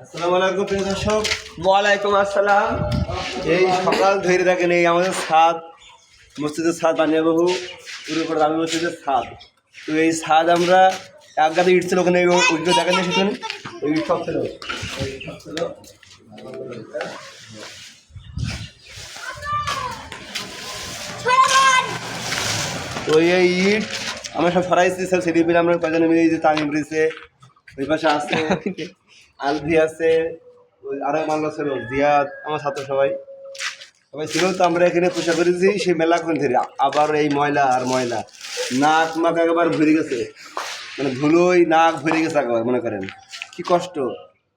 আসসালামু আলাইকুম প্রিয় দর্শক। ওয়ালাইকুম আসসালাম। এই সকাল ধরে দেখেন এই আমাদের ছাদ, মসজিদের ছাদ বানিয়ে বাবু পুরো করে আমি মসজিদের ছাদ। তো এই ছাদ আমরা এক গাছে ইট ছিল, ওখানে ওইগুলো দেখেন না, সেখানে ওই ইট সব ছিল, তো এই ইট আমরা সব সরাইছি, সব সেটি মিলে আমরা কয়জনে মিলে এই যে তামিম রয়েছে, ওই পাশে আছে আলভি আছে, ওই আরো মাল্লা ছিল জিয়াদ, আমার ছাত্র সবাই ছিল। তো আমরা এখানে পোশাক করেছি সেই মেলা কোন থেকে আবার এই ময়লা আর ময়লা, নাক মাক একবার ভরে গেছে, মানে ধুলোই নাক ভরে গেছে একবার। মনে করেন কি কষ্ট,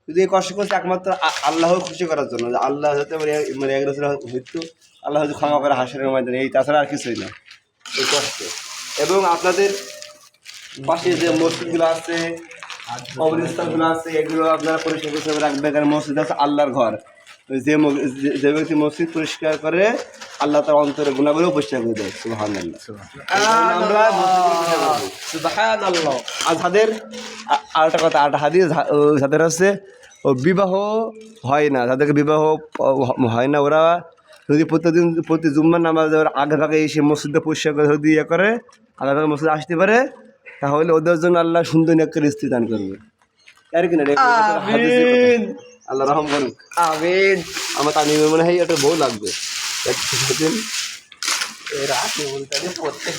যদি এই কষ্ট করছে একমাত্র আল্লাহ খুশি করার জন্য, যে আল্লাহ যাতে মানে এগুলো হইতো, আল্লাহ হয়তো ক্ষমা করে হাসরের ময়দানে, এই তাছাড়া আর কিছুই না এই কষ্ট। এবং আপনাদের পাশে যে মসজিদগুলো আছে, কবরস্থানগুলো আছে, এগুলো আপনারা পরিষ্কার করে রাখবেন, কারণ মসজিদ আছে আল্লাহর ঘর। যে ব্যক্তি মসজিদ পরিষ্কার করে আল্লাহ তার অন্তরে গুণাগুলো পরিষ্কার করে দেয়। সুবহানাল্লাহ। আমরা সুবহানাল্লাহ। আর যাদের আরেকটা কথা, আরেকটা হাদিস, যাদের আছে ও বিবাহ হয় না, যাদেরকে বিবাহ হয় না, ওরা যদি প্রতি জুম্মার নামাজ আগে ভাগে এসে মসজিদে পরিষ্কার করে যদি ইয়ে করে, আগে ভাগে মসজিদে আসতে পারে, তাহলে ওদের জন্য আল্লাহ সুন্দর একটা স্ত্রী দান করবে। আর কি না, আল্লাহ রহম করুক। আমিন। আমার তামিমের মনে হয় একটা বউ লাগবে। এরা কি বলতে প্রত্যেক